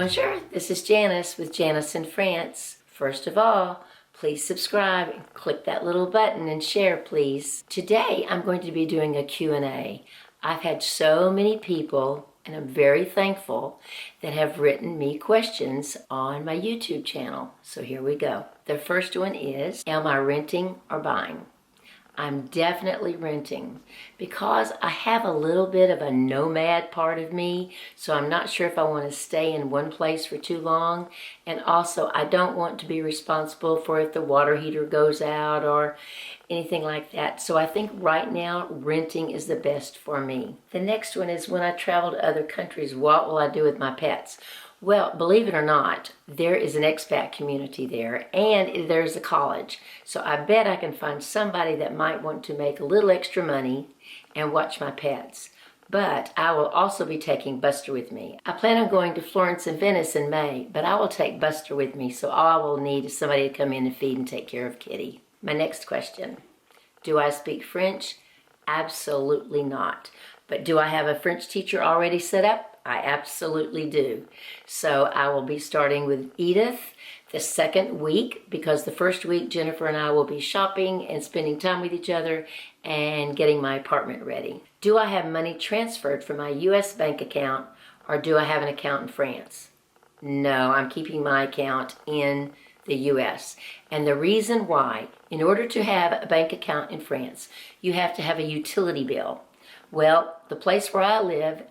Bonjour, this is Janice with Janice in France. First of all, please subscribe and click that little button and share, please. Today, I'm going to be doing a Q&A. I've had so many people, and I'm very thankful, that have written me questions on my YouTube channel. So here we go. The first one is, am I renting or buying? I'm definitely renting because I have a little bit of a nomad part of me, so I'm not sure if I want to stay in one place for too long. And also, I don't want to be responsible for if the water heater goes out or anything like that. So I think right now, renting is the best for me. The next one is, when I travel to other countries, what will I do with my pets? Well, believe it or not, there is an expat community there, and there's a college. So I bet I can find somebody that might want to make a little extra money and watch my pets. But I will also be taking Buster with me. I plan on going to Florence and Venice in May, but I will take Buster with me, so all I will need is somebody to come in and feed and take care of Kitty. My next question, do I speak French? Absolutely not. But do I have a French teacher already set up? I absolutely do. So I will be starting with Edith the second week, because the first week Jennifer and I will be shopping and spending time with each other and getting my apartment ready. Do I have money transferred from my US bank account, or do I have an account in France? No, I'm keeping my account in the US. And the reason why, in order to have a bank account in France, you have to have a utility bill. Well, the place where I live,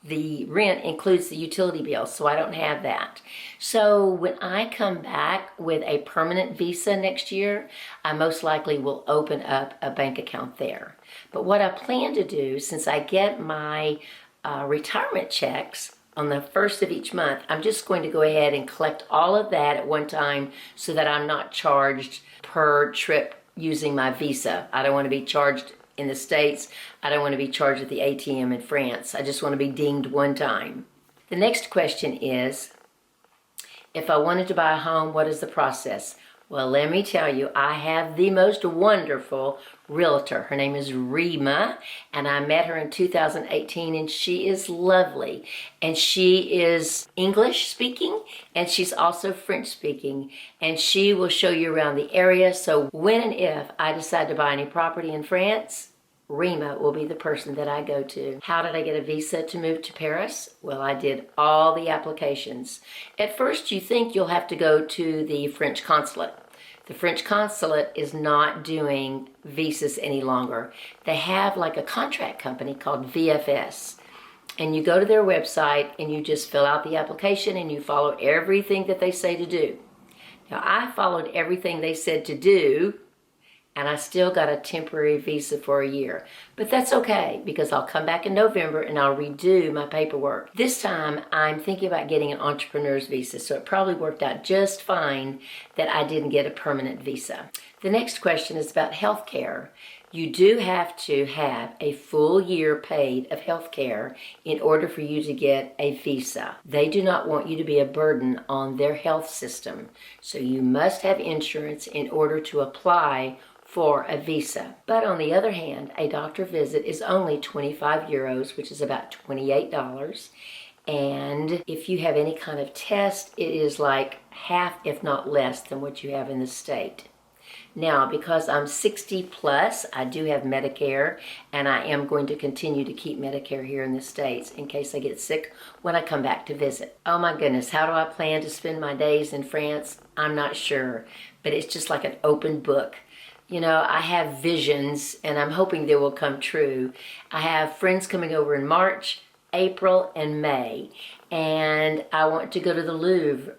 the rent includes the utility bill, so I don't have that. So when I come back with a permanent visa next year, I most likely will open up a bank account there. But what I plan to do, since I get my retirement checks on the first of each month, I'm just going to go ahead and collect all of that at one time so that I'm not charged per trip using my visa. I don't want to be charged in the States. I don't want to be charged at the ATM in France. I just want to be dinged one time. The next question is, if I wanted to buy a home, what is the process? Well, let me tell you, I have the most wonderful realtor. Her name is Rima, and I met her in 2018, and she is lovely. And she is English speaking, and she's also French speaking, and she will show you around the area. So when and if I decide to buy any property in France, Rima will be the person that I go to. How did I get a visa to move to Paris? Well, I did all the applications. At first, you think you'll have to go to the French consulate. The French consulate is not doing visas any longer. They have like a contract company called VFS. And you go to their website and you just fill out the application and you follow everything that they say to do. Now, I followed everything they said to do, and I still got a temporary visa for a year. But that's okay, because I'll come back in November and I'll redo my paperwork. This time, I'm thinking about getting an entrepreneur's visa, so it probably worked out just fine that I didn't get a permanent visa. The next question is about health care. You do have to have a full year paid of health care in order for you to get a visa. They do not want you to be a burden on their health system, so you must have insurance in order to apply for a visa. But on the other hand, a doctor visit is only 25 euros, which is about $28. And if you have any kind of test, it is like half, if not less, than what you have in the state. Now, because I'm 60 plus, I do have Medicare, and I am going to continue to keep Medicare here in the States in case I get sick when I come back to visit. Oh my goodness, how do I plan to spend my days in France? I'm not sure, but it's just like an open book. You know, I have visions, and I'm hoping they will come true. I have friends coming over in March, April, and May, and I want to go to the Louvre,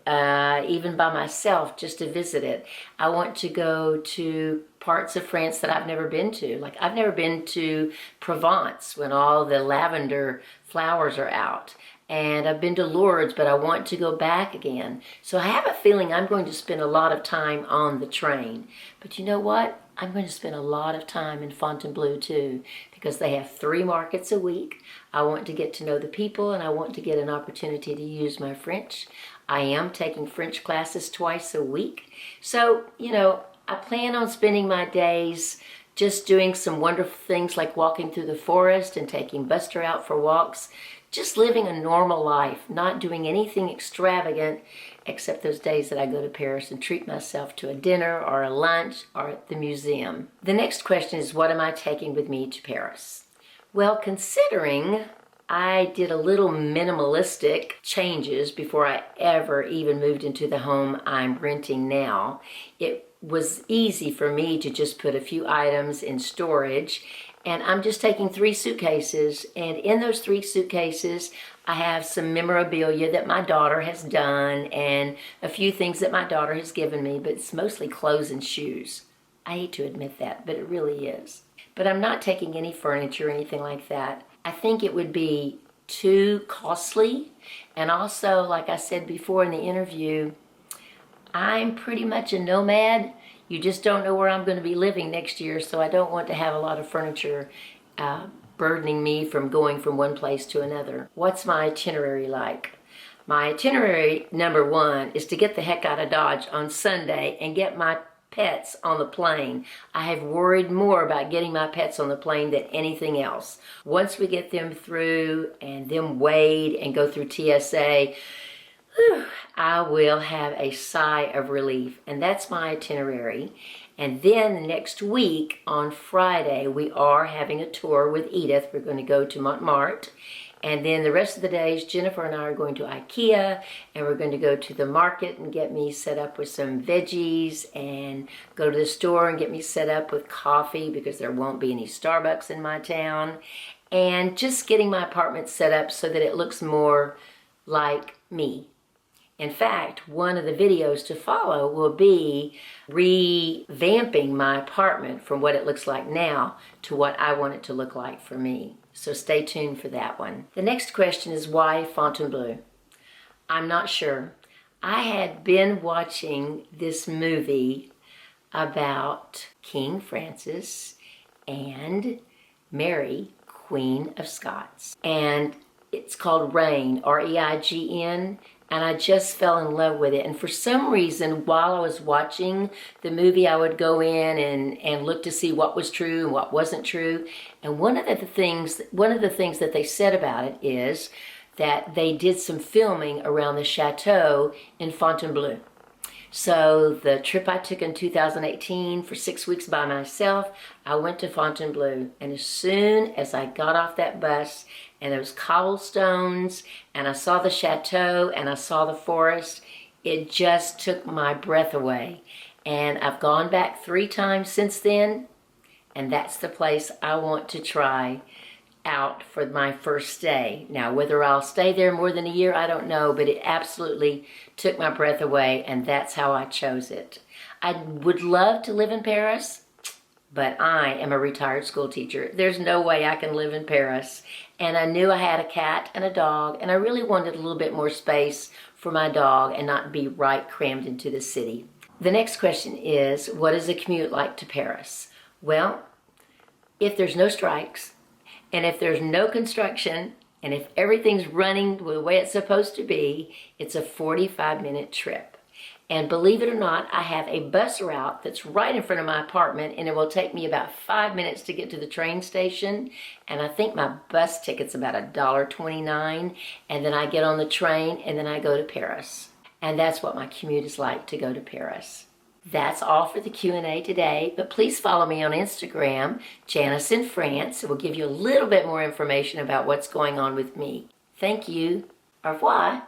even by myself, just to visit it. I want to go to parts of France that I've never been to. Like, I've never been to Provence when all the lavender flowers are out. And I've been to Lourdes, but I want to go back again. So I have a feeling I'm going to spend a lot of time on the train. But you know what? I'm going to spend a lot of time in Fontainebleau too, because they have 3 markets a week. I want to get to know the people, and I want to get an opportunity to use my French. I am taking French classes twice a week. So, you know, I plan on spending my days just doing some wonderful things like walking through the forest and taking Buster out for walks, just living a normal life, not doing anything extravagant except those days that I go to Paris and treat myself to a dinner or a lunch or at the museum. The next question is, what am I taking with me to Paris? Well, considering I did a little minimalistic changes before I ever even moved into the home I'm renting now, it was easy for me to just put a few items in storage. And I'm just taking 3 suitcases, and in those 3 suitcases, I have some memorabilia that my daughter has done and a few things that my daughter has given me, but it's mostly clothes and shoes. I hate to admit that, but it really is. But I'm not taking any furniture or anything like that. I think it would be too costly. And also, like I said before in the interview, I'm pretty much a nomad. You just don't know where I'm going to be living next year, so I don't want to have a lot of furniture burdening me from going from one place to another. What's my itinerary like? My itinerary, number 1, is to get the heck out of Dodge on Sunday and get my pets on the plane. I have worried more about getting my pets on the plane than anything else. Once we get them through and them weighed and go through TSA, I will have a sigh of relief. And that's my itinerary. And then next week on Friday, we are having a tour with Edith. We're going to go to Montmartre. And then the rest of the days, Jennifer and I are going to IKEA, and we're going to go to the market and get me set up with some veggies, and go to the store and get me set up with coffee because there won't be any Starbucks in my town. And just getting my apartment set up so that it looks more like me. In fact, one of the videos to follow will be revamping my apartment from what it looks like now to what I want it to look like for me. So stay tuned for that one. The next question is, why Fontainebleau? I'm not sure. I had been watching this movie about King Francis and Mary, Queen of Scots. And it's called Reign, R-E-I-G-N. And I just fell in love with it. And for some reason, while I was watching the movie, I would go in and look to see what was true and what wasn't true. And one of the things that they said about it is that they did some filming around the chateau in Fontainebleau. So the trip I took in 2018 for 6 weeks by myself, I went to Fontainebleau. And as soon as I got off that bus and there was cobblestones and I saw the chateau and I saw the forest, it just took my breath away. And I've gone back 3 times since then, and that's the place I want to try out for my first stay. Now, whether I'll stay there more than a year, I don't know, but it absolutely took my breath away, and that's how I chose it. I would love to live in Paris, but I am a retired school teacher. There's no way I can live in Paris. And I knew I had a cat and a dog, and I really wanted a little bit more space for my dog and not be right crammed into the city. The next question is, what is a commute like to Paris? Well, if there's no strikes, and if there's no construction, and if everything's running the way it's supposed to be, it's a 45-minute trip. And believe it or not, I have a bus route that's right in front of my apartment, and it will take me about 5 minutes to get to the train station. And I think my bus ticket's about $1.29, and then I get on the train, and then I go to Paris. And that's what my commute is like to go to Paris. That's all for the Q&A today, but please follow me on Instagram, Janice in France. It will give you a little bit more information about what's going on with me. Thank you. Au revoir.